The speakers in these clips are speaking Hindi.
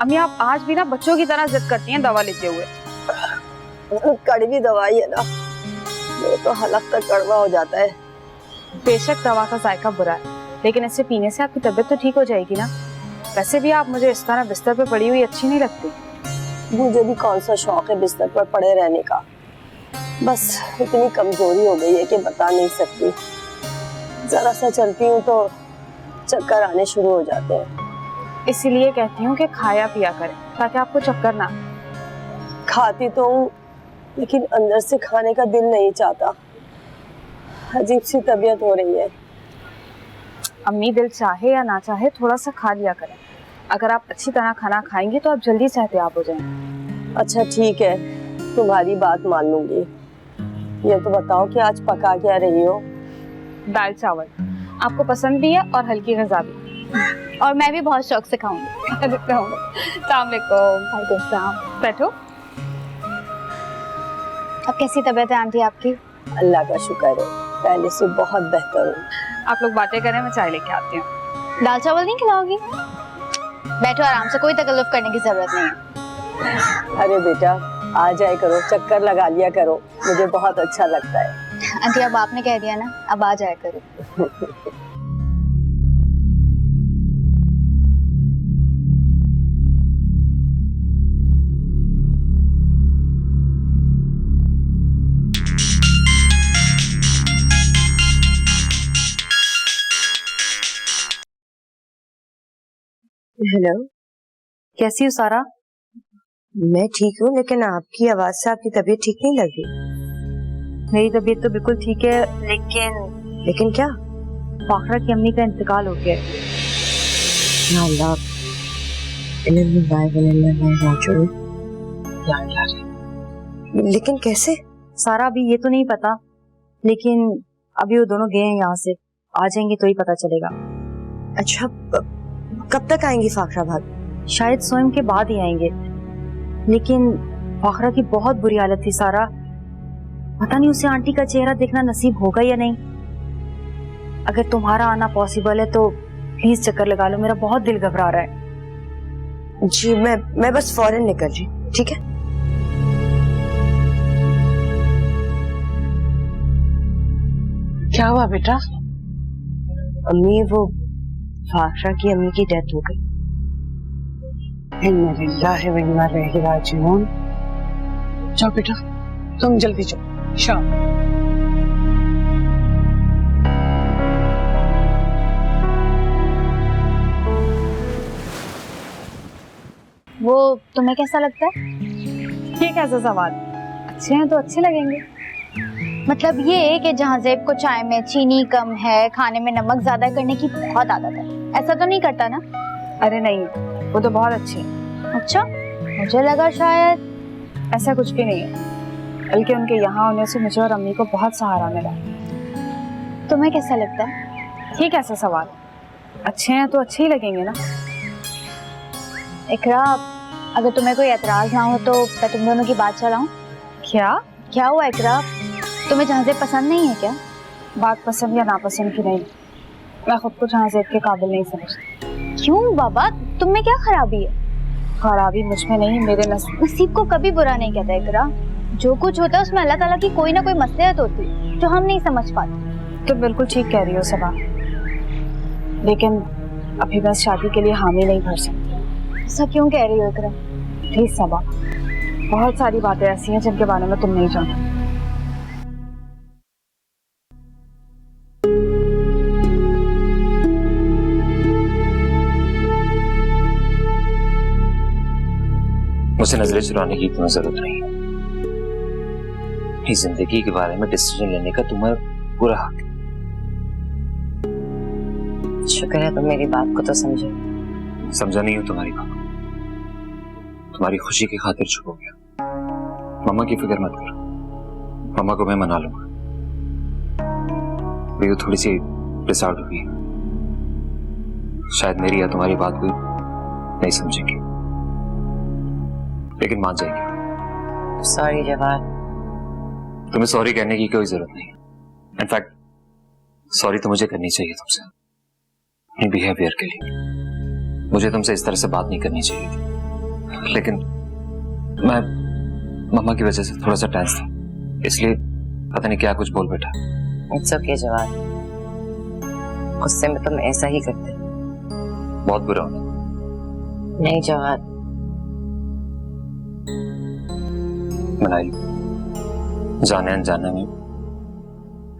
अम्मी आप आज भी ना बच्चों की तरह जिद करती हैं दवा लेते हुए। कड़वी दवाई है ना, मेरे तो हलक तक कड़वा हो जाता है। बेशक दवा का जायका बुरा है, लेकिन इसे पीने से आपकी तबीयत तो ठीक हो जाएगी ना। वैसे भी आप मुझे इस तरह बिस्तर पे पड़ी हुई अच्छी नहीं लगती। मुझे भी कौन सा शौक है बिस्तर पर पड़े रहने का, बस इतनी कमजोरी हो गई है कि बता नहीं सकती। जरा सा चलती हूँ तो चक्कर आने शुरू हो जाते हैं। इसीलिए कहती हूँ कि खाया पिया करें ताकि आपको चक्कर ना। खाती तो हूँ लेकिन अंदर से खाने का दिल नहीं चाहता। अजीब सी तबीयत हो रही है। अम्मी दिल चाहे या ना चाहे थोड़ा सा खा लिया करें। अगर आप अच्छी तरह खाना खाएंगी तो आप जल्दी सेहतयाब हो जाएंगे। अच्छा ठीक है, तुम्हारी बात मान लूंगी। ये तो बताओ कि आज पका क्या रही हो? दाल चावल आपको पसंद भी है और हल्की ग़िज़ा भी। और मैं भी बहुत शौक से खाऊंगी। बैठो। अब कैसी तबीयत है आंटी आपकी? अल्लाह का शुक्र है, पहले से बहुत बेहतर हूँ। आप लोग बातें करें, मैं चाय लेके आती हूँ। दाल चावल नहीं खिलाओगी? बैठो आराम से, कोई तकल्लुफ करने की जरूरत नहीं है। अरे बेटा आ जाए करो, चक्कर लगा लिया करो, मुझे बहुत अच्छा लगता है। आंटी अब आपने कह दिया ना, अब आ जाए करो। हेलो, कैसी हो सारा? मैं ठीक हूँ, लेकिन आपकी आवाज से आपकी तबीयत ठीक नहीं लग रही। मेरी तबीयत तो बिल्कुल ठीक है, लेकिन क्या? फाखरा की अम्मी का इंतकाल हो गया है। लेकिन कैसे? सारा अभी ये तो नहीं पता, लेकिन अभी वो दोनों गए हैं यहाँ से, आ जाएंगे तो ही पता चलेगा। अच्छा, कब तक आएंगी फाखरा भाभी? शायद स्वयं के बाद ही आएंगे, लेकिन फाखरा की बहुत बुरी हालत थी सारा। पता नहीं उसे आंटी का चेहरा देखना नसीब होगा या नहीं। अगर तुम्हारा आना पॉसिबल है तो प्लीज चक्कर लगा लो, मेरा बहुत दिल घबरा रहा है। जी मैं बस फौरन निकल रही, ठीक है? क्या हुआ बेटा? अम्मी, वो फाखरा की अम्मी की डेथ हो गई। इन्ना लिल्लाहि व इन्ना इलैहि राजिऊन। जाओ बेटा, तुम जल्दी जाओ। शाम वो तुम्हें कैसा लगता है? ये कैसा सवाल? अच्छे हैं तो अच्छे लगेंगे। मतलब ये कि जहाँ ज़ेब को चाय में चीनी कम है, खाने में नमक ज्यादा करने की बहुत आदत है, ऐसा तो नहीं करता ना? अरे नहीं, वो तो बहुत अच्छे हैं। अच्छा, मुझे लगा शायद। ऐसा कुछ भी नहीं है, बल्कि उनके यहाँ होने से मुझे और अम्मी को बहुत सहारा मिला। तुम्हें कैसा लगता है? ठीक है, ऐसा सवाल? अच्छे हैं तो अच्छे ही लगेंगे ना। इकरा, अगर तुम्हें कोई एतराज ना हो तो मैं तुम दोनों की बात चलाऊं? क्या हुआ इकरा? तुम्हें जहाज़ेब पसंद नहीं है क्या? बात पसंद या नापसंद की नहीं, मैं खुद को जहाज़ेब के काबिल नहीं समझती। क्यों बाबा, तुम में क्या खराबी है? खराबी मुझ में नहीं, मेरे नसीब को कभी बुरा नहीं कहता इकरा। जो कुछ होता है उसमें अल्लाह ताला की कोई ना कोई मसलियत होती है जो हम नहीं समझ पाते। तुम बिल्कुल ठीक कह रही हो सबा, लेकिन अभी मैं शादी के लिए हामी नहीं भर सकती। ऐसा क्यों कह रही हो इकरा? प्लीज सबा, बहुत सारी बातें ऐसी हैं जिनके बारे में तुम नहीं जानती। मुझे नजरें चुराने की तुम्हें जरूरत नहीं है। अपनी जिंदगी के बारे में डिसीजन लेने का तुम्हें पूरा हक है। शुक्र है तुम मेरी बात को तो समझे। समझा नहीं हूं तुम्हारी बात, तुम्हारी खुशी की खातिर चुप हो गया। मम्मा की फिक्र मत करो, मम्मा को मैं मना लूंगा। वो थोड़ी सी डिसऑर्डर हुई है, शायद मेरी या तुम्हारी बात कोई नहीं समझेगी, लेकिन मान जाएगी। सॉरी जवाद, तुम्हें सॉरी कहने की कोई जरूरत नहीं। इनफैक्ट सॉरी तो मुझे करनी चाहिए तुमसे, अपने बिहेवियर के लिए। मुझे तुमसे इस तरह से बात नहीं करनी चाहिए थी। लेकिन मैं मम्मा की वजह से थोड़ा सा टेंस था, इसलिए पता नहीं क्या कुछ बोल बैठा। इट्स ओके जवाद, गुस्से में तुम ऐसा ही करते। बहुत बुरा होना। नहीं जवाद, मनाई, जाने अनजाने में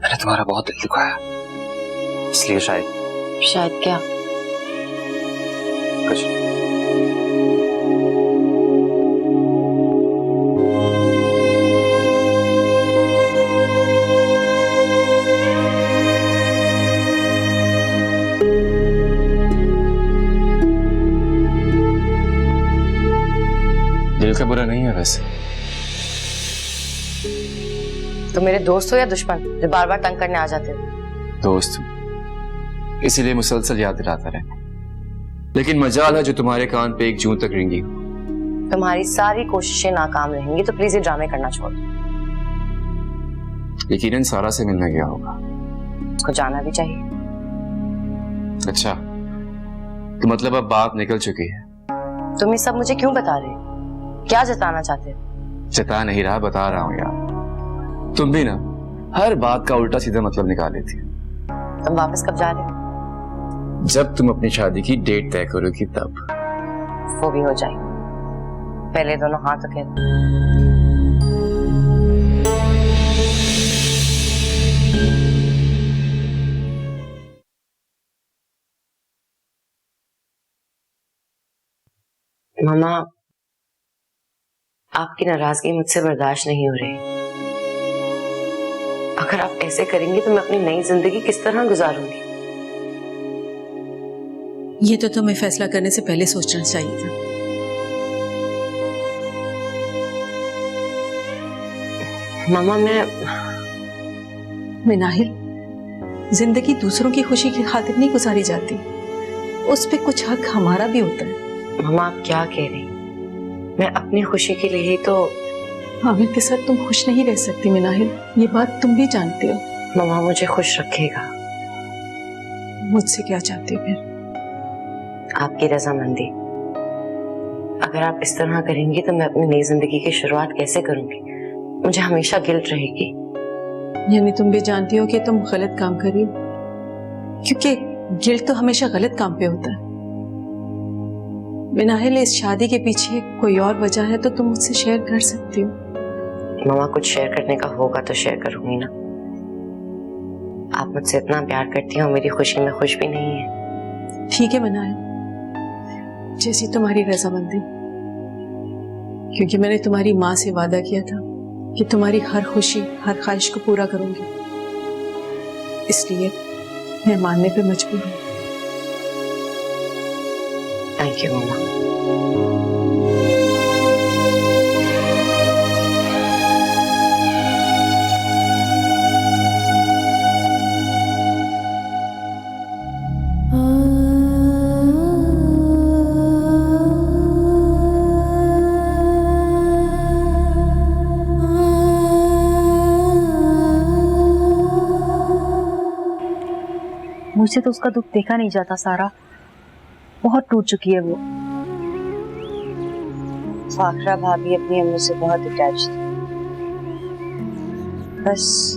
मैंने तुम्हारा बहुत दिल दुखाया, इसलिए शायद क्या? कुछ दिल का बुरा नहीं है वैसे। तो मेरे दोस्त हो या दुश्मन जो बार बार तंग करने आ जाते हो? दोस्त, इसीलिए मुसलसल याद दिलाता रहे, लेकिन मजाल है जो तुम्हारे कान पे एक जून तक रेंगी। तुम्हारी सारी कोशिशें नाकाम रहेंगी, तो प्लीज ये ड्रामे करना छोड़ दो। यकीनन सारा से मिलने गया होगा। उसको जाना भी चाहिए। अच्छा, तो मतलब अब बात निकल चुकी है। तुम ये सब मुझे क्यों बता रहे हो? क्या जताना चाहते हो? जता नहीं रहा, बता रहा हूँ यार। तुम भी ना हर बात का उल्टा सीधा मतलब निकाल लेती हो। तुम वापस कब जा रहे हो? जब तुम अपनी शादी की डेट तय करोगी तब। वो भी हो जाएगी, पहले दोनों हाथ रखे। मामा, आपकी नाराजगी मुझसे बर्दाश्त नहीं हो रही। अगर आप ऐसे करेंगी तो मैं अपनी नई जिंदगी किस तरह गुजारूंगी? ये तो तुम्हें फैसला करने से पहले सोचना चाहिए था। मामा, मैं नाहिल, जिंदगी दूसरों की खुशी की खातिर नहीं गुजारी जाती, उस पे कुछ हक हमारा भी होता है। मामा, आप क्या कह रही? मैं अपनी खुशी के लिए ही तो। आमिर के साथ तुम खुश नहीं रह सकती मिनाहिल, ये बात तुम भी जानते हो। मामा, मुझे खुश रखेगा। मुझसे क्या चाहते हो फिर? आपकी रजामंदी। अगर आप इस तरह करेंगी तो मैं अपनी नई जिंदगी की शुरुआत कैसे करूंगी? मुझे हमेशा गिल्ट रहेगी। यानी तुम भी जानती हो कि तुम गलत काम कर रही हो, क्योंकि गिल्ट तो हमेशा गलत काम पे होता है। मिनाहिल, इस शादी के पीछे कोई और वजह है तो तुम मुझसे शेयर कर सकती हो। मामा, कुछ शेयर करने का होगा तो शेयर करूंगी ना। आप मुझसे इतना प्यार करती हो, मेरी खुशी में खुश भी नहीं है। ठीक है मिनाहिल, जैसी तुम्हारी रजामंदी, क्योंकि मैंने तुम्हारी माँ से वादा किया था कि तुम्हारी हर खुशी हर ख्वाहिश को पूरा करूंगी, इसलिए मैं मानने पे मजबूर हूँ। थैंक यू मामा। मुझसे तो उसका दुख देखा नहीं जाता सारा, बहुत टूट चुकी है वो। फाखरा भाभी अपनी अम्मी से बहुत अटैच थी। बस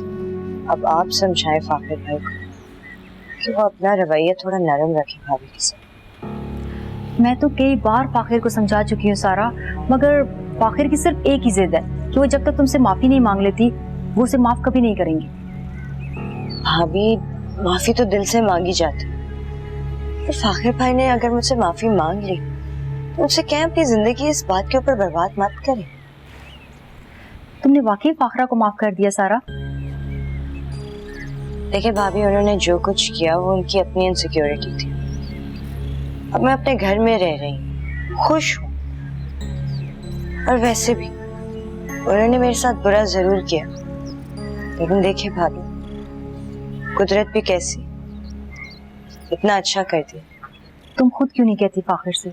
अब आप समझाएं फाखर भाई को कि वो अपना रवैया थोड़ा नरम रखे भाभी के साथ। मैं तो कई बार फाखिर को समझा चुकी हूँ सारा, मगर फाखिर की सिर्फ एक ही जिद है कि वो जब तक तुमसे माफी नहीं मांग लेती वो उसे माफ कभी नहीं करेंगी। भाभी, माफी तो दिल से मांगी जाती, तो फाखिर भाई ने अगर मुझसे माफी मांग ली तो मुझसे कहें अपनी जिंदगी इस बात के ऊपर बर्बाद मत करें। तुमने वाकई फाखरा को माफ कर दिया सारा? देखिए भाभी, उन्होंने जो कुछ किया वो उनकी अपनी इनसिक्योरिटी थी। अब मैं अपने घर में रह रही हूँ, खुश हूँ, और वैसे भी उन्होंने मेरे साथ बुरा जरूर किया, लेकिन देखिए भाभी, कुदरत भी कैसी इतना अच्छा कर दिया। तुम खुद क्यों नहीं कहती फाखिर से?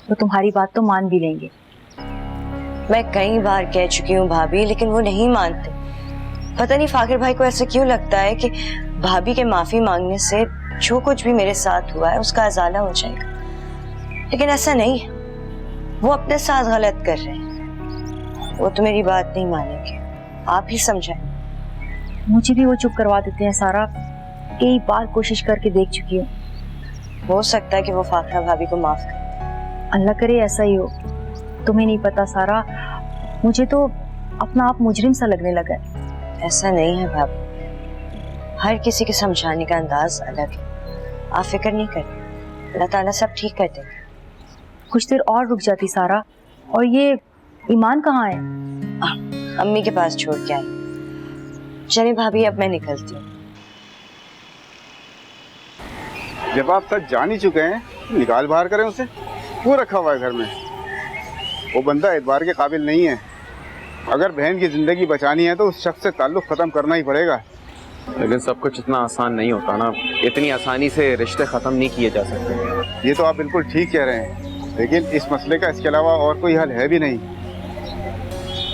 वो तुम्हारी बात तो मान भी लेंगे। मैं कई बार कह चुकी हूँ भाभी, लेकिन वो नहीं मानते। पता नहीं फाखिर भाई को ऐसा क्यों लगता है कि भाभी के माफी मांगने से जो कुछ भी मेरे साथ हुआ है उसका अजाला हो जाएगा, लेकिन ऐसा नहीं है। वो अपने साथ गलत कर रहे हैं, वो तो मेरी बात नहीं मानेंगे, आप ही समझाएं। मुझे भी वो चुप करवा देते हैं सारा। कई बार कोशिश करके देख चुकी हूँ। हो सकता है कि वो फाखरा भाभी को माफ कर। अल्लाह करे ऐसा ही हो। तुम्हें नहीं पता सारा, मुझे तो अपना आप मुजरिम सा लगने लगा है। ऐसा नहीं है भाभी, हर किसी के समझाने का अंदाज अलग है, आप फिक्र नहीं करें, अल्लाह ताला सब ठीक कर देगा। कुछ देर और रुक जाती सारा। और ये ईमान कहाँ है? अम्मी के पास छोड़ के आई। चलिए भाभी, अब मैं निकलती हूँ। जब आप तक जान ही चुके हैं, निकाल बाहर करें उसे। वो रखा हुआ है घर में, वो बंदा एतबार के काबिल नहीं है। अगर बहन की जिंदगी बचानी है तो उस शख्स से ताल्लुक खत्म करना ही पड़ेगा। लेकिन सब कुछ इतना आसान नहीं होता ना, इतनी आसानी से रिश्ते खत्म नहीं किए जा सकते। ये तो आप बिल्कुल ठीक कह रहे हैं, लेकिन इस मसले का इसके अलावा और कोई हल है भी नहीं।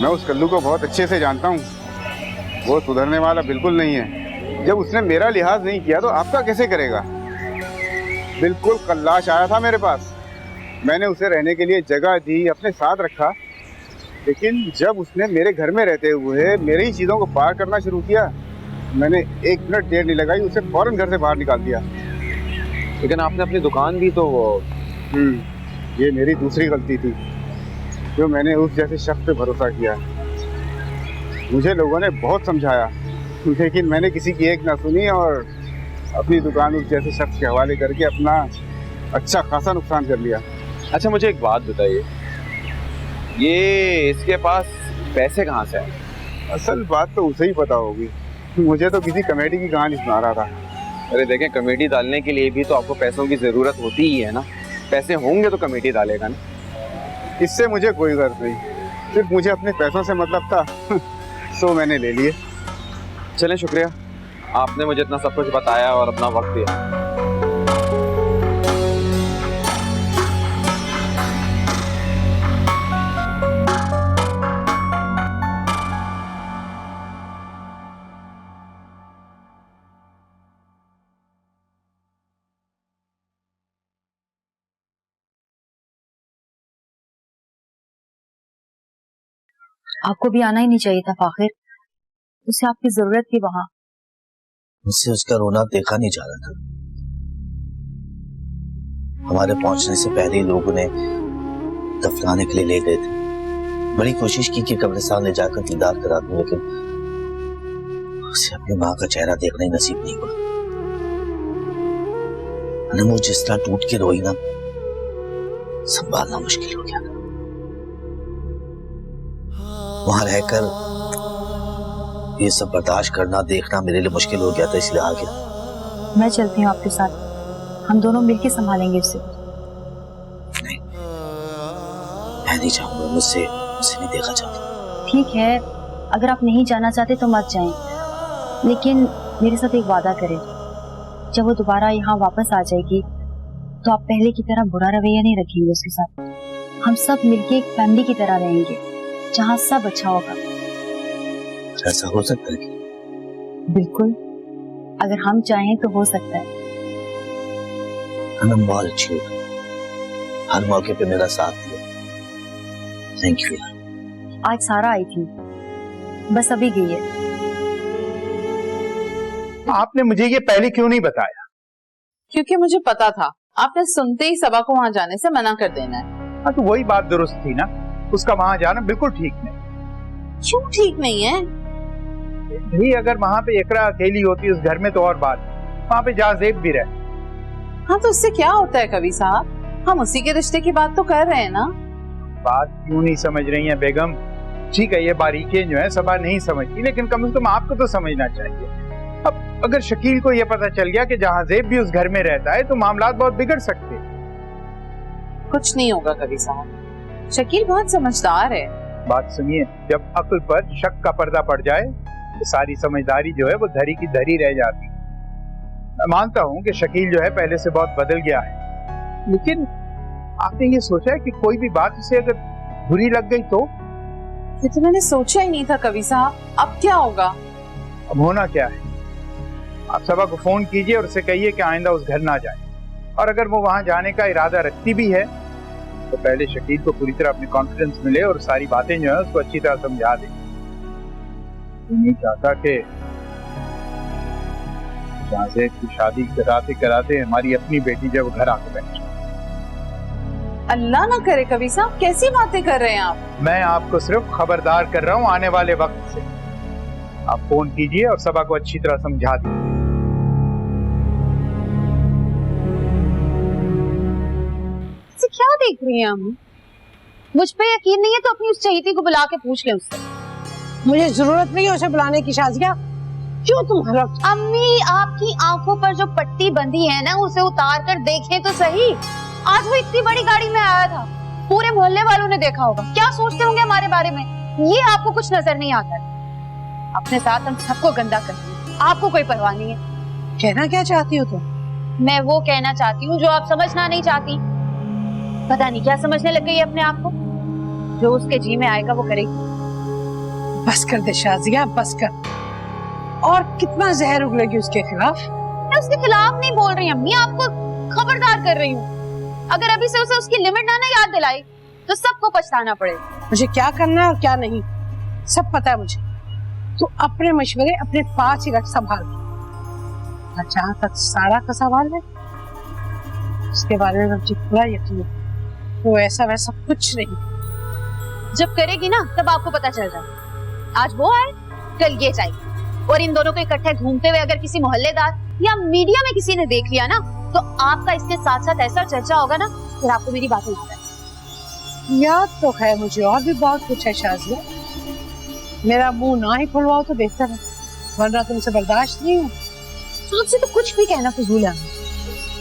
मैं उस कल्लू को बहुत अच्छे से जानता हूँ, वो सुधरने वाला बिल्कुल नहीं है। जब उसने मेरा लिहाज नहीं किया तो आपका कैसे करेगा? बिल्कुल कल्लाश आया था मेरे पास, मैंने उसे रहने के लिए जगह दी, अपने साथ रखा, लेकिन जब उसने मेरे घर में रहते हुए मेरी ही चीज़ों को पार करना शुरू किया, मैंने 1 मिनट देर नहीं लगाई, उसे फौरन घर से बाहर निकाल दिया। लेकिन आपने अपनी दुकान भी तो ये मेरी दूसरी गलती थी, जो मैंने उस जैसे शख्स पे भरोसा किया। मुझे लोगों ने बहुत समझाया, लेकिन मैंने किसी की एक ना सुनी और अपनी दुकान उस जैसे शख्स के हवाले करके अपना अच्छा खासा नुकसान कर लिया। अच्छा मुझे एक बात बताइए, ये इसके पास पैसे कहाँ से आए? असल बात तो उसे ही पता होगी, मुझे तो किसी कमेटी की कहानी सुना रहा था। अरे देखें, कमेटी डालने के लिए भी तो आपको पैसों की ज़रूरत होती ही है ना। पैसे होंगे तो कमेटी डालेगा ना। इससे मुझे कोई गर्ज नहीं, सिर्फ मुझे अपने पैसों से मतलब था सो मैंने ले लिए। चलें, शुक्रिया, आपने मुझे इतना सब कुछ बताया और अपना वक्त दिया। आपको भी आना ही नहीं चाहिए था फाखिर, उसे आपकी जरूरत थी वहां। मुझसे उसका रोना देखा नहीं जा रहा था। हमारे पहुंचने से पहले ही लोगों ने दफनाने के लिए ले गए थे। बड़ी कोशिश की कि कब्रिस्तान ले जाकर दीदार करा दूं, लेकिन उसे अपनी माँ का चेहरा देखना ही नसीब नहीं हुआ। वो जिस तरह टूट के रोई ना, संभालना मुश्किल हो गया। वहां रहकर ये सब बर्दाश्त करना, देखना मेरे लिए मुश्किल हो गया था, इसलिए आ गया। मैं चलती हूँ आपके साथ, हम दोनों मिलकर संभालेंगे उसे। नहीं, मैं नहीं चाहूंगा, मुझसे नहीं देखा चाहता। ठीक है, अगर आप नहीं जाना चाहते तो मत जाएं, लेकिन मेरे साथ एक वादा करें, जब वो दोबारा यहाँ वापस आ जाएगी तो आप पहले की तरह बुरा रवैया नहीं रखेंगे उसके साथ। हम सब मिलके एक फैमिली की तरह रहेंगे, जहाँ सब अच्छा होगा। ऐसा हो सकता है? बिल्कुल, अगर हम चाहें तो हो सकता है। बहुत अच्छी हो, हर मौके पे मेरा साथ दिया, थैंक यू। आज सारा आई थी, बस अभी गई है। आपने मुझे ये पहले क्यों नहीं बताया? क्योंकि मुझे पता था आपने सुनते ही सबा को वहां जाने से मना कर देना है। हाँ, तो वही बात दुरुस्त थी ना, उसका वहां जाना बिल्कुल ठीक नहीं। क्यों ठीक नहीं है? भी अगर वहां पे इकरा अकेली होती उस घर में तो और बात, वहां पे जाजेब भी रहे। हाँ तो उससे क्या होता है कवि साहब, हम उसी के रिश्ते की बात तो कर रहे हैं ना। बात क्यों नहीं समझ रही हैं बेगम? ठीक है, ये बारीकियां जो है सबा नहीं समझती, लेकिन कम से कम आपको तो समझना चाहिए। अब अगर शकील को ये पता चल गया कि जहाजेब भी उस घर में रहता है तो मामलात बहुत बिगड़ सकते हैं। कुछ नहीं होगा कवि साहब, शकील बहुत समझदार है। बात सुनिए, जब अक्ल पर शक का पर्दा पड़ जाए तो सारी समझदारी जो है वो धरी की धरी रह जाती। मैं मानता हूँ कि शकील जो है पहले से बहुत बदल गया है, लेकिन आपने ये सोचा है कि कोई भी बात उसे अगर बुरी लग गई तो? ये तो मैंने सोचा ही नहीं था कवि साहब, अब क्या होगा? अब होना क्या है, आप सबा को फोन कीजिए और उसे कहिए कि आइंदा उस घर ना जाए, और अगर वो वहां जाने का इरादा रखती भी है तो पहले शकील को पूरी तरह अपनी कॉन्फिडेंस मिले और सारी बातें जो है उसको अच्छी तरह समझा दे। नहीं चाहता कि जाज़ेब की शादी कराते कराते हमारी अपनी बेटी जब घर आके बैठे। अल्लाह ना करे कभी साहब, कैसी बातें कर रहे हैं आप? मैं आपको सिर्फ खबरदार कर रहा हूँ आने वाले वक्त से। आप फोन कीजिए और सबा को अच्छी तरह समझा दीजिए। क्या देख रही हैं हम? मुझ पे यकीन नहीं है तो अपनी उस चहेती को बुला के पूछ ले उससे। मुझे जरूरत नहीं है उसे बुलाने की शाजिया, क्यों तुम हलक? अम्मी, आपकी आंखों पर जो पट्टी बंधी है ना उसे उतार कर देखें तो सही। आज वो इतनी बड़ी गाड़ी में आया था, पूरे मोहल्ले वालों ने देखा होगा, क्या सोचते होंगे हमारे बारे में? ये आपको कुछ नजर नहीं आता? अपने साथ हम सबको गंदा करते हैं, आपको कोई परवाह नहीं है। कहना क्या चाहती हो तुम? मैं वो कहना चाहती हूँ जो आप समझना नहीं चाहती। पता नहीं क्या समझने लग गई है अपने आप को। जो उसके जी में आएगा वो करेगी। बस कर दे शाजिया, बस कर। और कितना जहर उगलेगी उसके खिलाफ? मैं उसके खिलाफ नहीं बोल रही अम्मी, आपको खबरदार कर रही हूँ। अगर अभी से उसे उसकी लिमिट ना याद दिलाई तो सबको पछताना पड़ेगा। मुझे क्या करना है और क्या नहीं सब पता है मुझे। तू अपने मशवरे अपने पास ही रख, संभाल। जहाँ तक सारा का सवाल है उसके बारे में मुझे पूरा यकीन है, वो ऐसा वैसा कुछ नहीं। जब करेगी ना तब आपको पता चल जाएगा। आज वो आए, कल ये जाएगी, और इन दोनों को इकट्ठे घूमते हुए अगर किसी मोहल्लेदार या मीडिया में किसी ने देख लिया ना तो आपका इसके साथ साथ ऐसा चर्चा होगा ना फिर आपको मेरी बातें याद आएगी। याद तो है मुझे और भी बहुत कुछ है शाजिया, मेरा मुंह ना ही खुलवाओ तो बेहतर है, वरना तुमसे बर्दाश्त नहीं हूँ। तुमसे तो कुछ भी कहना फजूल है।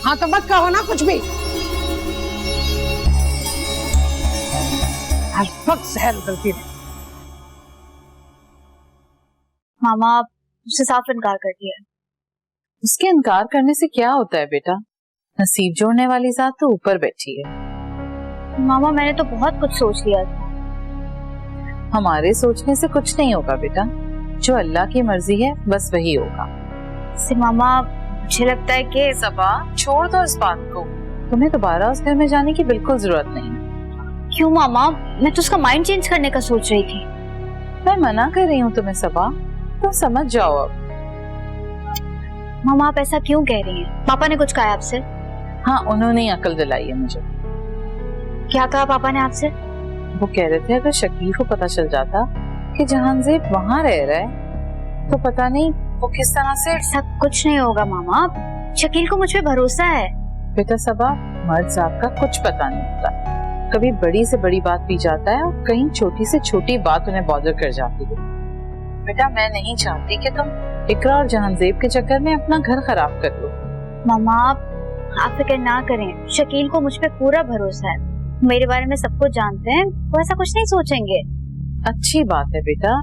हाँ तो मत कहो ना कुछ भी। हर वक्त जहर उगलती रहे। मामा उससे साफ इनकार कर दिया है। उसके इनकार करने से क्या होता है बेटा? नसीब जोड़ने वाली जात तो ऊपर बैठी है। मामा मैंने तो बहुत कुछ सोच लिया था। हमारे सोचने से कुछ नहीं होगा बेटा, जो अल्लाह की मर्जी है बस वही होगा। से मामा मुझे लगता है कि सबा छोड़ दो इस बात को, तुम्हें दोबारा उस घर में जाने की बिल्कुल जरूरत नहीं। क्यों मामा? मैं तो उसका माइंड चेंज करने का सोच रही थी। मैं मना कर रही हूँ तुम्हें सबा, तुम समझ जाओ अब। मामा आप ऐसा क्यों कह रही हैं? पापा ने कुछ कहा आपसे? हाँ उन्होंने ही अकल दिलाई है मुझे। क्या कहा पापा ने आपसे? वो कह रहे थे अगर शकील को पता चल जाता कि जहांजेब वहाँ रह रहा है तो पता नहीं वो किस तरह से। सब कुछ नहीं होगा मामा, शकील को मुझ पे भरोसा है। बेटा सबा, मर्द साहब का कुछ पता नहीं होता, कभी बड़ी से बड़ी बात पी जाता है और कहीं छोटी से छोटी बात उन्हें बॉदर कर जाती है। बेटा मैं नहीं चाहती कि तुम इकरा और जहांजेब के चक्कर में अपना घर खराब कर लो। मामा आप फिक्र ना करें, शकील को मुझ पे पूरा भरोसा है, मेरे बारे में सब कुछ जानते हैं, वो ऐसा कुछ नहीं सोचेंगे। अच्छी बात है बेटा,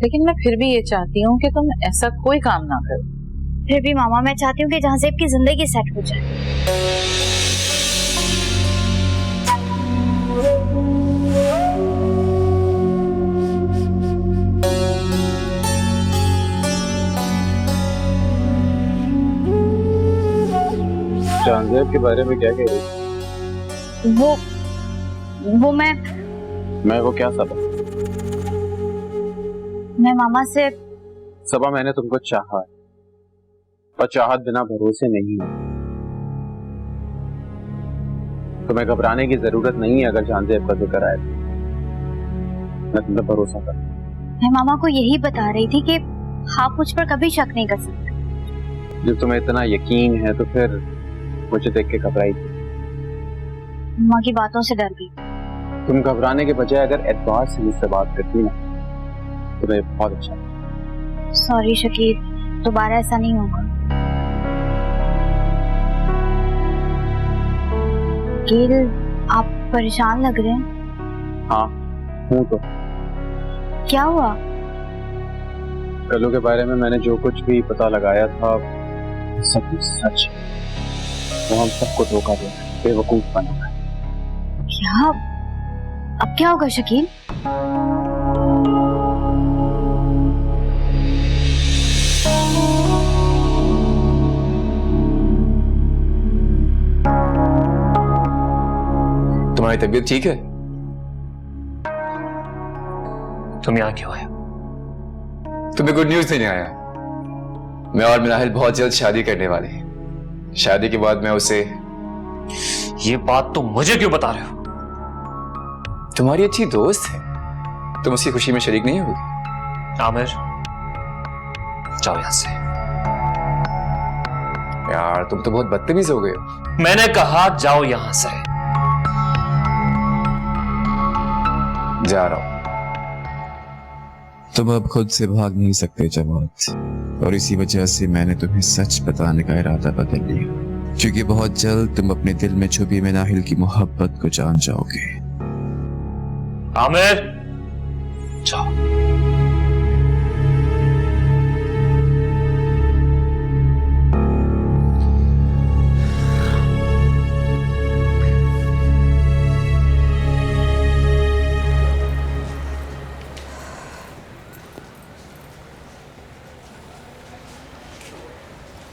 लेकिन मैं फिर भी ये चाहती हूँ कि तुम ऐसा कोई काम ना करो। फिर भी मामा मैं चाहती हूँ कि जहांजेब की जिंदगी सेट हो जाए। जहांजेब के बारे में क्या कह रही? वो मैं वो क्या सबा? मैं मामा से सबा मैंने तुमको चाहा है और चाहत बिना भरोसे नहीं है। तुम्हें घबराने की जरूरत नहीं है अगर जहांजेब का जिक्र आए। मैं तुम पे भरोसा कर। मैं मामा को यही बता रही थी कि आप मुझ पर कभी शक नहीं कर सकते। जब तुम्हें इतना यकीन है तो फिर मुझे देख के घबराई थी। माँ की बातों से डर गई। तुम घबराने के बजाय अगर एतबार से मुझसे बात करती ना तो मैं बहुत अच्छा। सॉरी शकील, दोबारा ऐसा नहीं होगा। गिल आप परेशान लग रहे हैं। हाँ हूँ तो। क्या हुआ? कल्लू के बारे में मैंने जो कुछ भी पता लगाया था सब सच। वो हम सबको धोखा दे, बेवकूफ बना। क्या? अब क्या होगा शकील? तुम्हारे तुम्हारी तबीयत ठीक है? तुम यहाँ क्यों आए? तुम्हें गुड न्यूज देने आया। मैं और मिनाहिल बहुत जल्द शादी करने वाले हैं। शादी के बाद मैं उसे... ये बात तुम मुझे क्यों बता रहे हो? तुम्हारी अच्छी दोस्त है, तुम उसकी खुशी में शरीक नहीं होगी? आमिर, जाओ यहां से। यार तुम तो बहुत बदतमीज हो गए हो। मैंने कहा जाओ यहां से। जा रहा हूं। तुम अब खुद से भाग नहीं सकते जमात, और इसी वजह से मैंने तुम्हें सच बताने का इरादा बदल लिया, क्योंकि बहुत जल्द तुम अपने दिल में छुपी मिनाहिल की मोहब्बत को जान जाओगे। आमिर, जाओ।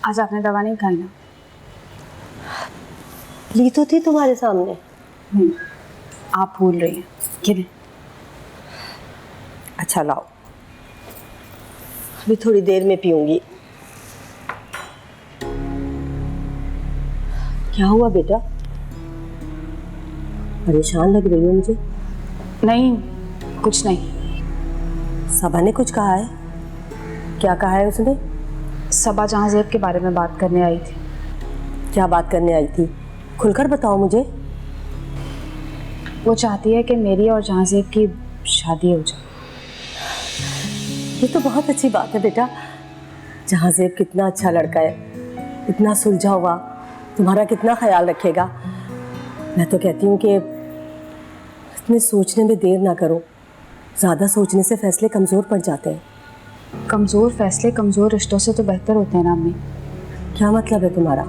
आज आपने दवा नहीं खाई ना? ली तो थी तुम्हारे सामने। आप भूल रही हैं। किधर? अच्छा लाओ, अभी थोड़ी देर में पीऊंगी। क्या हुआ बेटा, परेशान लग रही हो मुझे? नहीं, कुछ नहीं। सबा ने कुछ कहा है? क्या कहा है उसने? सबा जहांजेब के बारे में बात करने आई थी। क्या बात करने आई थी, खुलकर बताओ मुझे। वो चाहती है कि मेरी और जहांजेब की शादी हो जाए। ये तो बहुत अच्छी बात है बेटा। जहांजेब कितना अच्छा लड़का है, इतना सुलझा हुआ, तुम्हारा कितना ख्याल रखेगा। मैं तो कहती हूँ कि इतने सोचने में देर ना करो, ज़्यादा सोचने से फैसले कमज़ोर पड़ जाते हैं। कमज़ोर फैसले कमज़ोर रिश्तों से तो बेहतर होते हैं ना अम्मी। क्या मतलब है तुम्हारा?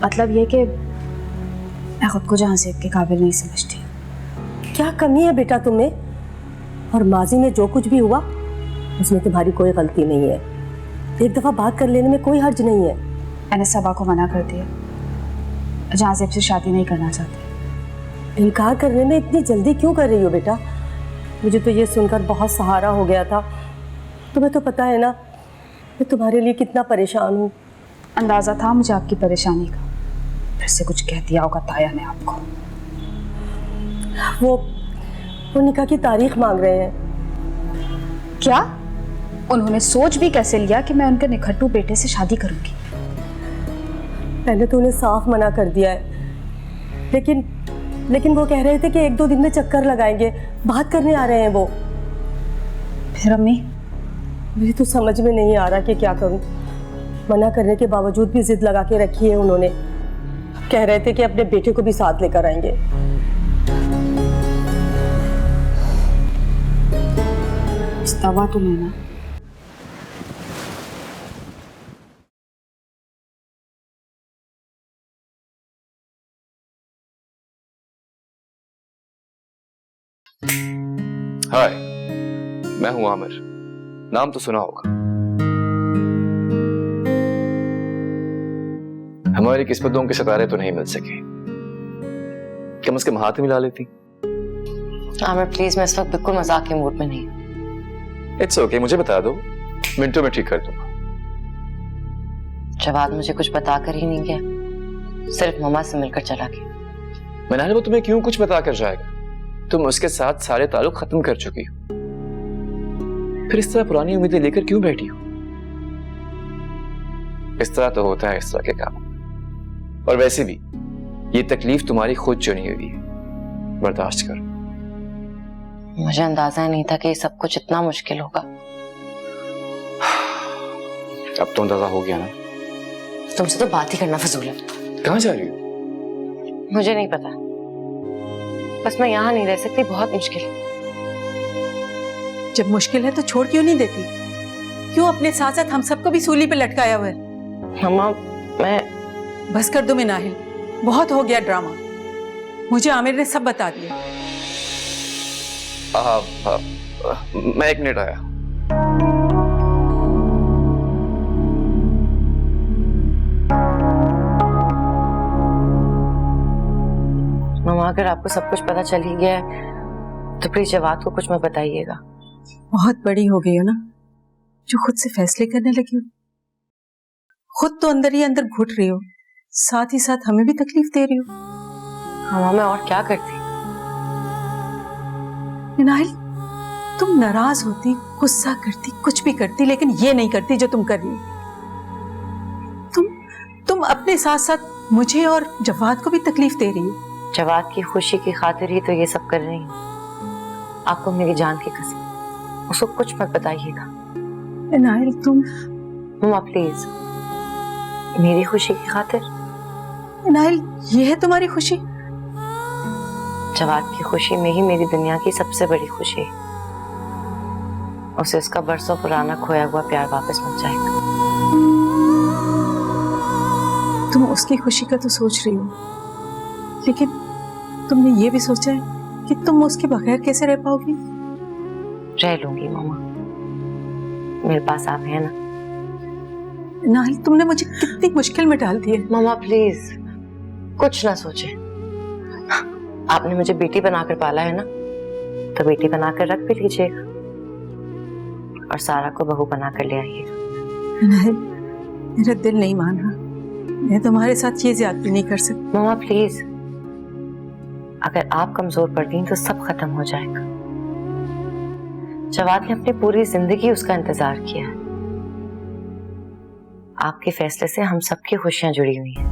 मतलब ये कि मैं खुद को जहांजेब के काबिल नहीं समझती। क्या कमी है बेटा तुम्हें? और माजी में जो कुछ भी हुआ उसमें तुम्हारी कोई गलती नहीं है। एक दफ़ा बात कर लेने में कोई हर्ज नहीं है। मैंने सबा को मना कर दिया, जहांजेब से शादी नहीं करना चाहती। इनकार करने में इतनी जल्दी क्यों कर रही हो बेटा? मुझे तो ये सुनकर बहुत सहारा हो गया था। तुम्हें तो पता है ना मैं तुम्हारे लिए कितना परेशान हूँ। अंदाज़ा था मुझे आपकी परेशानी का, फिर से कुछ कह दिया होगा ताया ने आपको। वो निकाह की तारीख मांग रहे हैं। क्या? उन्होंने सोच भी कैसे लिया कि मैं उनके निखट्टू बेटे से शादी करूंगी? पहले तो उन्हें साफ मना कर दिया है, लेकिन वो कह रहे थे कि 1-2 दिन में चक्कर लगाएंगे, बात करने आ रहे हैं वो। फिर अम्मी? मुझे तो समझ में नहीं आ रहा कि क्या करूं। मना करने के बावजूद भी जिद लगा के रखी है उन्होंने। कह रहे थे कि अपने बेटे को भी साथ लेकर आएंगे। दवा तो लेना। हाय, मैं हूं आमिर। नाम तो सुना होगा। हमारी किस्मतों के सितारे तो नहीं मिल सके, कम से कम हाथ मिला लेती। आमिर प्लीज, मैं इस वक्त बिल्कुल मजाक के मूड में नहीं। इट्स ओके, मुझे बता दो, मिनटों में ठीक कर दूंगा। जवाब मुझे कुछ बताकर ही नहीं गया, सिर्फ मम्मा से मिलकर चला गया। मैंने वो तुम्हें क्यों कुछ बता कर जाएगा? तुम उसके साथ सारे ताल्लुक खत्म कर चुकी हो, फिर इस तरह पुरानी उम्मीदें लेकर क्यों बैठी हो? इस तरह तो होता है इस तरह के काम। और वैसे भी ये तकलीफ तुम्हारी खुद चुनी हुई है, बर्दाश्त करो। मुझे अंदाजा ही नहीं था कि ये सब कुछ इतना मुश्किल होगा। अब तो अंदाजा हो गया ना। तुमसे तो बात ही करना फजूल है। कहाँ जा रही हो? मुझे नहीं पता, बस मैं यहाँ नहीं रह सकती, बहुत मुश्किल है। जब मुश्किल है तो छोड़ क्यों नहीं देती? क्यों अपने साथ साथ हम सबको भी सूली पे लटकाया हुआ है? मम्मा मैं... बस कर दो मिनाहिल, बहुत हो गया ड्रामा। मुझे आमिर ने सब बता दिया। मैं 1 मिनट आया। मम्मा मामा अगर आपको सब कुछ पता चल ही गया है तो प्लीज जवाद को कुछ मत बताइएगा। बहुत बड़ी हो गई हो ना, जो खुद से फैसले करने लगी हो। खुद तो अंदर ही अंदर घुट रही हो, साथ ही साथ हमें भी तकलीफ दे रही हो। मामा मैं और क्या करती? इनाइल, तुम नाराज होती, गुस्सा करती, कुछ भी करती, लेकिन ये नहीं करती जो तुम कर रही हो। तुम अपने साथ साथ मुझे और जवाद को भी तकलीफ दे रही हो। जवाद की खुशी की खातिर ही तो ये सब कर रही हूँ। आपको मेरी जान की कसम, उसको कुछ मत बताइएगा। इनाइल तुम। मामा प्लीज, मेरी खुशी की खातिर। इनाइल ये है तुम्हारी खुशी? जवाद की खुशी में ही मेरी दुनिया की सबसे बड़ी खुशी है। उसे उसका बरसों पुराना खोया हुआ प्यार वापस मिल जाएगा। तुम उसकी खुशी का तो सोच रही हो, लेकिन तुमने ये भी सोचा है कि तुम उसके बगैर कैसे रह पाओगी? रह लूंगी मामा, मेरे पास आप हैं ना। नाहिल, तुमने मुझे कितनी मुश्किल में डाल दी है। मामा प्लीज कुछ ना सोचे। आपने मुझे बेटी बनाकर पाला है ना, तो बेटी बनाकर रख भी लीजिएगा और सारा को बहू बनाकर ले आइएगा। नाहिल, मेरा दिल नहीं मान रहा, मैं तुम्हारे साथ ये ज्यादती नहीं कर सकती। मामा प्लीज, अगर आप कमजोर पड़ती तो सब खत्म हो जाएगा। जवाद ने अपनी पूरी जिंदगी उसका इंतजार किया है। आपके फैसले से हम सबकी खुशियां जुड़ी हुई हैं।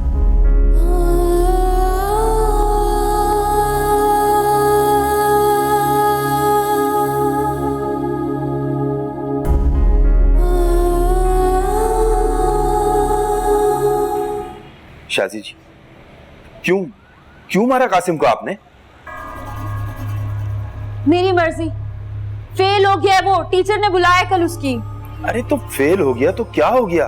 शाजी जी, क्यों मारा कासिम को आपने? मेरी मर्जी। फेल हो गया है वो, टीचर ने बुलाया कल उसकी। अरे तो फेल हो गया तो क्या हो गया?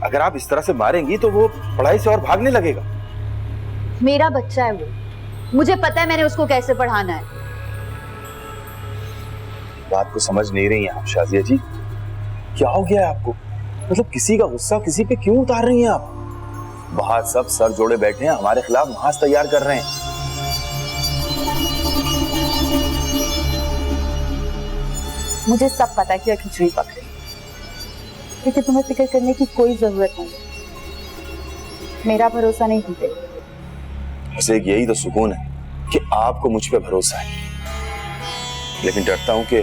अगर आप इस तरह से मारेंगी तो वो पढ़ाई से और भागने लगेगा। मेरा बच्चा है वो, मुझे पता है मैंने उसको कैसे पढ़ाना है। बात को समझ नहीं रही हैं आप शाजिया जी। क्या हो गया है आपको? मतलब किसी का गुस्सा किसी पे क्यों उतार रही हैं आप? बाहर सब सर जोड़े बैठे हैं, हमारे खिलाफ महाज तैयार कर रहे हैं। मुझे सब पता है कि खिचड़ी पक रही, लेकिन तुम्हें फिक्र करने की कोई जरूरत नहीं। मेरा भरोसा नहीं टूटे। बस एक यही तो सुकून है कि आपको मुझ पे भरोसा है, लेकिन डरता हूं कि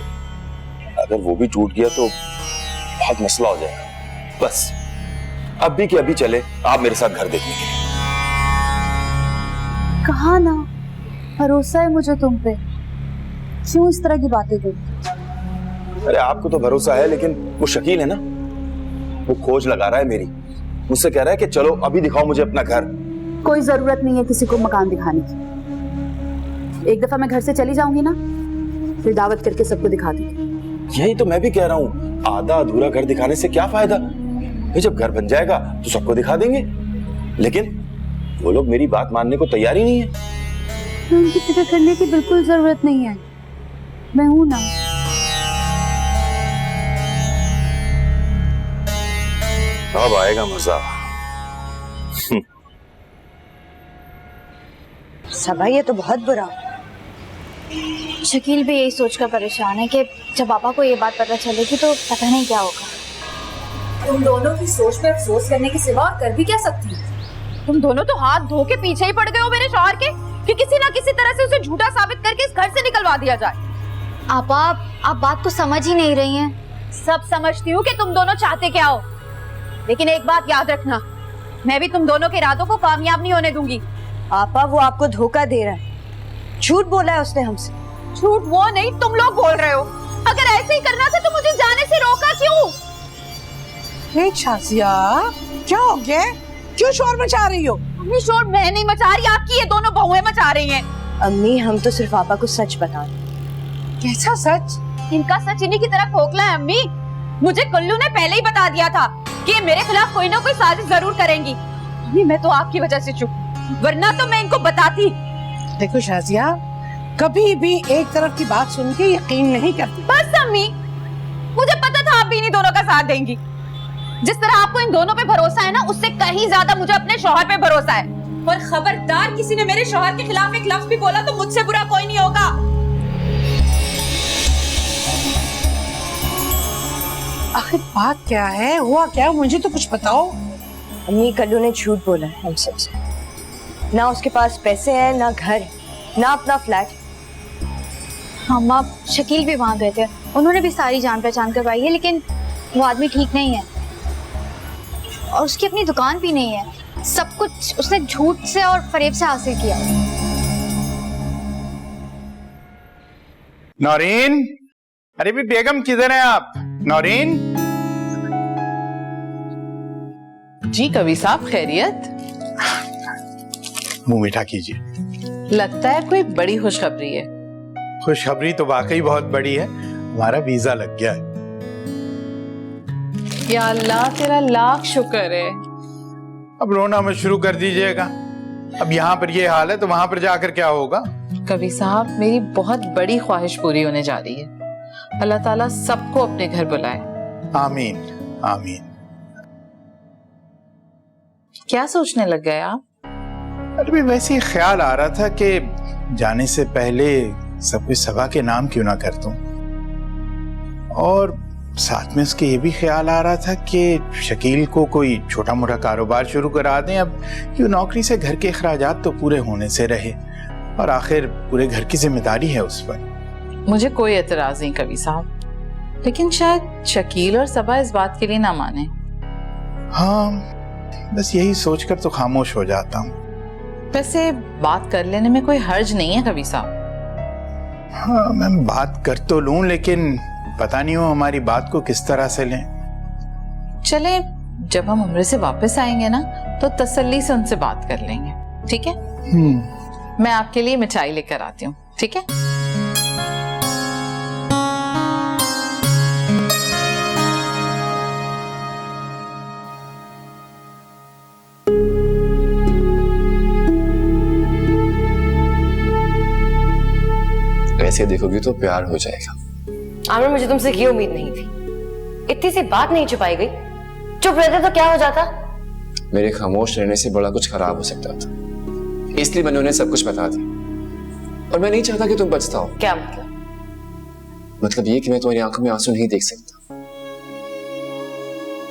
अगर वो भी टूट गया तो बहुत मसला हो जाएगा। बस अभी के अभी चले आप मेरे साथ घर देखने के लिए। कहा ना भरोसा है मुझे तुम पे, क्यों इस तरह की बातें करती? अरे आपको तो भरोसा है, लेकिन वो शकील है ना, वो खोज लगा रहा है मेरी। मुझसे कह रहा है कि चलो अभी दिखाओ मुझे अपना घर। कोई जरूरत नहीं है किसी को मकान दिखाने की। एक दफा मैं घर से चली जाऊंगी ना, फिर दावत करके सबको दिखा दूंगी। यही तो मैं भी कह रहा हूँ, आधा अधूरा घर दिखाने से क्या फायदा? भाई जब घर बन जाएगा तो सबको दिखा देंगे। लेकिन वो लोग मेरी बात मानने को तैयार ही नहीं है। उनकी फिक्र करने की बिल्कुल जरूरत नहीं है, मैं हूं ना। अब आएगा मजा। सबा ये तो बहुत बुरा। शकील भी यही सोचकर परेशान है कि जब पापा को ये बात पता चलेगी तो पता नहीं क्या होगा। तुम दोनों की सोच पे अफसोस करने के सिवा और कर भी क्या सकती हो? तुम दोनों तो हाथ धो के पीछे ही पड़ गए हो मेरे शौहर के कि किसी ना किसी तरह से उसे झूठा साबित करके इस घर से निकलवा दिया जाए। आप बात को समझ ही नहीं रही हैं। सब समझती हूँ कि तुम दोनों चाहते क्या हो, लेकिन एक बात याद रखना, मैं भी तुम दोनों के इरादों को कामयाब नहीं होने दूंगी। आपा वो आपको धोखा दे रहा है, झूठ बोला है उसने हमसे। झूठ वो नहीं, तुम लोग बोल रहे हो। अगर ऐसे ही करना था तो मुझे जाने से रोका क्यों? शाजिया, क्या हो गया? क्यों शोर मचा रही हो? अम्मी शोर मैं नहीं मचा रही, आपकी ये दोनों बहुएं मचा रही हैं। अम्मी हम तो सिर्फ आपा को सच बता रहे। कैसा सच? इनका सच इन्हीं की तरह खोखला है अम्मी। मुझे कुल्लू ने पहले ही बता दिया था कि मेरे खिलाफ कोई ना कोई साजिश जरूर करेंगी। अम्मी मैं तो आपकी वजह से चुप, वरना तो मैं इनको बताती। देखो शाजिया, कभी भी एक तरफ की बात सुन के यकीन नहीं करती। बस अम्मी, मुझे पता था आप भी इन्हीं दोनों का साथ देंगी। जिस तरह आपको इन दोनों पे भरोसा है ना, उससे कहीं ज्यादा मुझे अपने शौहर पे भरोसा है। और खबरदार किसी ने मेरे शौहर के खिलाफ एक लफ्ज भी बोला तो मुझसे बुरा कोई नहीं होगा। आखिर बात क्या है, हुआ क्या, मुझे तो कुछ बताओ। अम्मी, कल्लू ने झूठ बोला है हम सबसे। ना उसके पास पैसे हैं, ना घर, ना अपना फ्लैट। हम आप शकील भी वहां गए थे, उन्होंने भी सारी जान पहचान करवाई है, लेकिन वो आदमी ठीक नहीं है और उसकी अपनी दुकान भी नहीं है। सब कुछ उसने झूठ से और फरेब से हासिल किया। नौरीन, अरे भी बेगम किधर हैं आप? नौरीन जी कवि साहब, खैरियत? मुंह मीठा कीजिए। लगता है कोई बड़ी खुशखबरी है। खुशखबरी तो वाकई बहुत बड़ी है, हमारा वीजा लग गया है। या अल्लाह, तेरा लाख शुक्र है। अब रोना मत शुरू कर दीजिएगा। अब यहाँ पर ये हाल है तो वहां पर जाकर क्या होगा? कवि साहब, मेरी बहुत बड़ी ख्वाहिश पूरी होने जा रही है। अल्लाह ताला सबको अपने घर बुलाए। आमीन आमीन। क्या सोचने लग गए आप? अरे भी वैसे ही ख्याल आ रहा था कि जाने से पहले सब कुछ सबा के नाम क्यों ना कर दूं, और साथ में उसके ये भी ख्याल आ रहा था कि शकील को कोई छोटा मोटा कारोबार शुरू करा दें। अब ये नौकरी से घर के अखराजात तो पूरे होने से रहे, और आखिर पूरे घर की जिम्मेदारी है उस पर। मुझे कोई एतराज नहीं कवि साहब, लेकिन शायद शकील और सबा इस बात के लिए ना माने। हाँ, बस यही सोचकर तो खामोश हो जाता हूँ। वैसे बात कर लेने में कोई हर्ज नहीं है कवि साहब। हाँ, मैं बात कर तो लूं, लेकिन पता नहीं हो हमारी बात को किस तरह से लें। चले, जब हम उम्र से वापस आएंगे ना तो तसल्ली से उनसे बात कर लेंगे, ठीक है? मैं आपके लिए मिठाई लेकर आती हूँ, ठीक है? ऐसे देखोगी तो प्यार हो जाएगा। आमिर, मुझे तुमसे ये उम्मीद नहीं थी। इतनी सी बात नहीं छुपाई गई। चुप रहते तो क्या हो जाता? मेरे खामोश रहने से बड़ा कुछ खराब हो सकता था, इसलिए मैंने उन्हें सब कुछ बता दिया। और मैं नहीं चाहता कि तुम पछताओ। क्या मतलब? मतलब ये कि मैं तुम्हारी आंखों में आंसू नहीं देख सकता।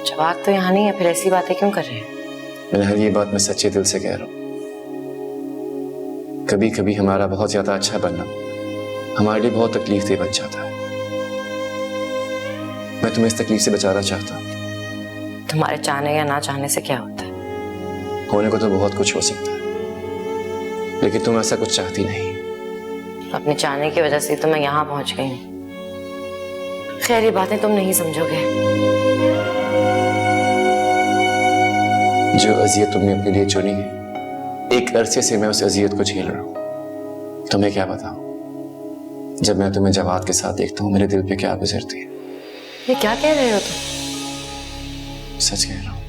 जवाब तो यहाँ नहीं है, फिर ऐसी बातें क्यों कर रहे हैं? मैंने हर ये बात मैं सच्चे दिल से कह रहा हूँ। कभी कभी हमारा बहुत ज्यादा अच्छा बनना हमारे लिए बहुत तकलीफ दे बन जाता है। मैं तुम्हें इस तकलीफ से बचाना चाहता हूँ। तुम्हारे चाहने या ना चाहने से क्या होता है? होने को तो बहुत कुछ हो सकता है, लेकिन तुम ऐसा कुछ चाहती नहीं। अपने चाहने की वजह से तो मैं यहाँ पहुंच गई हूँ। खैर, ये बातें तुम नहीं समझोगे। जो अजियत तुमने अपने लिए चुनी है, एक अरसे से मैं उस अजियत को झेल रहा हूँ। तुम्हें क्या बताऊं, जब मैं तुम्हें जवाद के साथ देखता हूँ मेरे दिल पे क्या गुजरती है। ये क्या कह रहे हो तुम? सच कह रहा हूँ।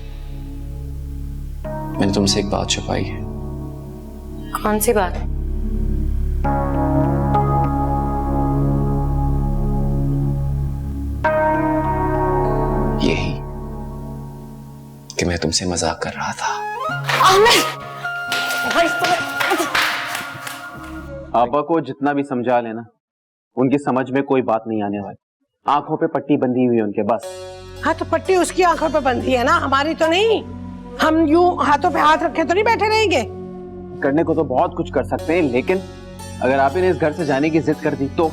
मैंने तुमसे एक बात छुपाई है। कौन सी बात? यही कि मैं तुमसे मजाक कर रहा था। आपा को जितना भी समझा लेना, उनकी समझ में कोई बात नहीं आने वाली। आंखों पे पट्टी बंधी हुई है उनके, बस। हाँ, तो पट्टी उसकी आंखों पे बंधी है ना, हमारी तो नहीं। हम यूं हाथों पे हाथ रखे तो नहीं बैठे रहेंगे। करने को तो बहुत कुछ कर सकते हैं, लेकिन अगर आप इन्हें इस घर से जाने की जिद कर दी तो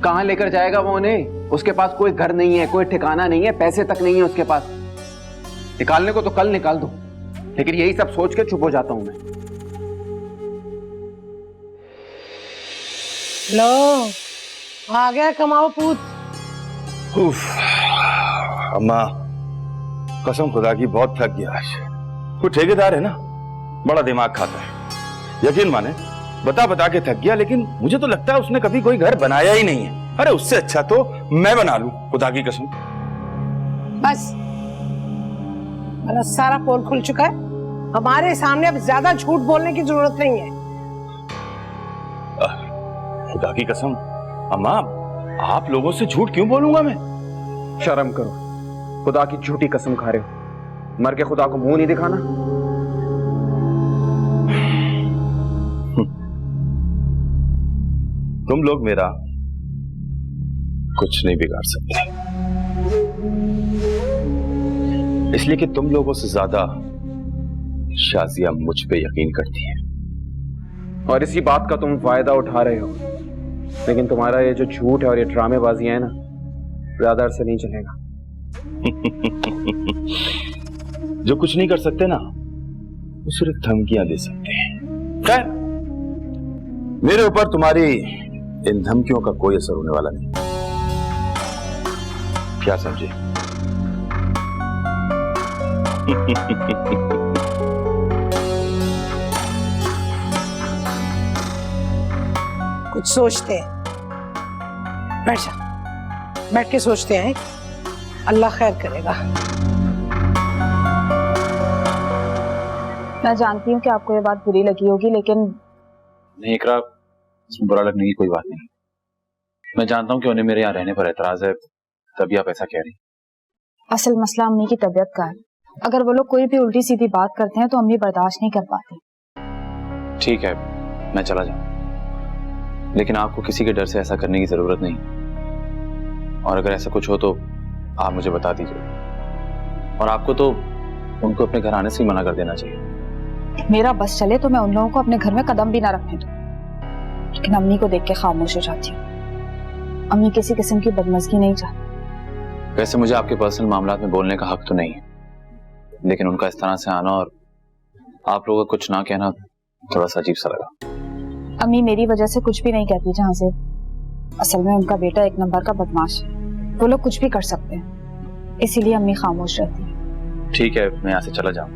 कहाँ लेकर जाएगा वो उन्हें? उसके पास कोई घर नहीं है, कोई ठिकाना नहीं है, पैसे तक नहीं है उसके पास। निकालने को तो कल निकाल दो, लेकिन यही सब सोच के चुप हो जाता हूं मैं। लो, आ गया कमाओ पूत। अम्मा, कसम खुदा की बहुत थक गया आज। वो ठेकेदार है ना, बड़ा दिमाग खाता है। यकीन माने, बता बता के थक गया, लेकिन मुझे तो लगता है उसने कभी कोई घर बनाया ही नहीं है। अरे उससे अच्छा तो मैं बना लूं, खुदा की कसम। बस, मेरा सारा पोल खुल चुका है। हमारे सामने अब ज्यादा झूठ बोलने की जरूरत नहीं है। खुदा की कसम अम्मा, आप लोगों से झूठ क्यों बोलूंगा मैं? शर्म करो, खुदा की झूठी कसम खा रहे हो। मर के खुदा को मुंह नहीं दिखाना। तुम लोग मेरा कुछ नहीं बिगाड़ सकते, इसलिए कि तुम लोगों से ज्यादा शाजिया मुझ पे यकीन करती है। और इसी बात का तुम फायदा उठा रहे हो, लेकिन तुम्हारा ये जो झूठ है और ये ड्रामेबाजियां है ना, ज्यादा अरसे नहीं चलेगा। जो कुछ नहीं कर सकते ना, वो सिर्फ धमकियां दे सकते हैं। खैर, मेरे ऊपर तुम्हारी इन धमकियों का कोई असर होने वाला नहीं। क्या समझे? कुछ सोचते हैं, बैठ जा, बैठ के सोचते हैं, अल्लाह खैर करेगा। मैं जानती हूँ कि आपको ये बात बुरी लगी होगी, लेकिन नहीं इकरा, इसमें बुरा लगने की कोई बात नहीं। मैं जानता हूँ कि उन्हें मेरे यहाँ रहने पर एतराज है, तभी आप ऐसा कह रही। असल मसला अम्मी की तबीयत का है। अगर वो लोग कोई भी उल्टी सीधी बात करते हैं तो अम्मी बर्दाश्त नहीं कर पाती। ठीक है, मैं चला जाऊँ, लेकिन आपको किसी के डर से ऐसा करने की जरूरत नहीं, और अगर ऐसा कुछ हो तो आप मुझे बता दीजिए। और आपको तो उनको अपने घर आने से ही मना कर देना चाहिए। मेरा बस चले तो मैं उन लोगों को अपने घर में कदम भी ना रखने दूं, लेकिन अम्मी को देख के खामोश हो जाती हूँ। अम्मी किसी किस्म की बदमज़गी नहीं चाहती। वैसे मुझे आपके पर्सनल मामलात में बोलने का हक तो नहीं है, लेकिन उनका इस तरह से आना और आप लोगों का कुछ ना कहना थोड़ा सा अजीब सा लगा। अम्मी मेरी वजह से कुछ भी नहीं कहती जहाँ से। असल में उनका बेटा एक नंबर का बदमाश है, वो लोग कुछ भी कर सकते हैं, इसीलिए अम्मी खामोश रहती है। ठीक है, मैं यहाँ से चला जाऊँ,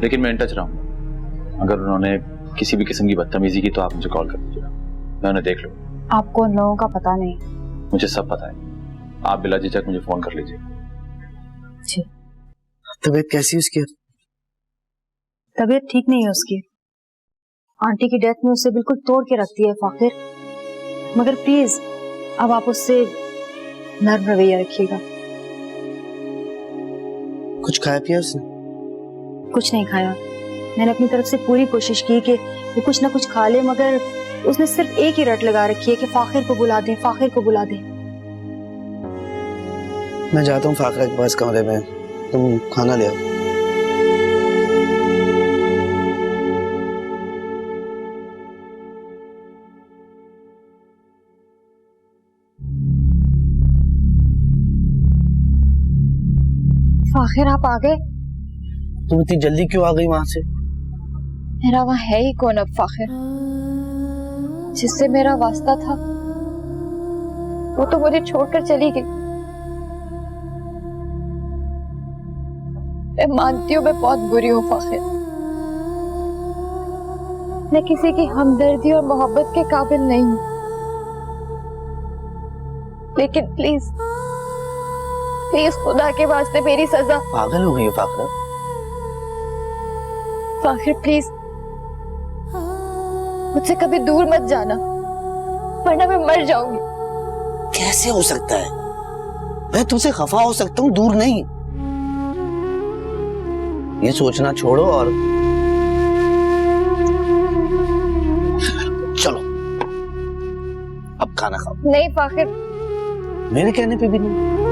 लेकिन मैं इन टच रहूँगा। अगर उन्होंने किसी भी किस्म की बदतमीजी की तो आप मुझे कॉल कर दीजिएगा, मैं उन्हें देख लूँ। आपको उन लोगों का पता नहीं? मुझे सब पता है, आप बिला झिझक मुझे फोन कर लीजिए। जी। तबीयत कैसी है उसकी? तबीयत ठीक नहीं है उसकी। आंटी की डेथ में उसे बिल्कुल तोड़ के रखती है फाखिर, मगर प्लीज अब आप उससे नर्म रवैया रखिएगा। कुछ खाया पिया उसने? कुछ नहीं खाया। मैंने अपनी तरफ से पूरी कोशिश की कि वो कुछ ना कुछ खा ले, मगर उसने सिर्फ एक ही रट लगा रखी है कि फाखिर को बुला दे, फाखिर को बुला दे। मैं जाता हूँ फाखिरा के पास कमरे में, तुम खाना ले आओ। फाखिर आप आ गए? तुम इतनी जल्दी क्यों आ गई वहां से? मेरा वहाँ है ही कौन अब फाखिर? जिससे मेरा वास्ता था वो तो मुझे छोड़कर चली गई। मैं मानती हूँ मैं बहुत बुरी हूँ फाखिर, मैं किसी की हमदर्दी और मोहब्बत के काबिल नहीं हूँ, लेकिन प्लीज प्लीज खुदा के वास्ते मेरी सजा। पागल हो गई है फाखिरा? फाखिर प्लीज मुझसे कभी दूर मत जाना, वरना मैं मर जाऊंगी। कैसे हो सकता है? मैं तुमसे खफा हो सकता हूँ, दूर नहीं। ये सोचना छोड़ो और चलो अब खाना खाओ। नहीं फाखिर, मेरे कहने पे भी नहीं।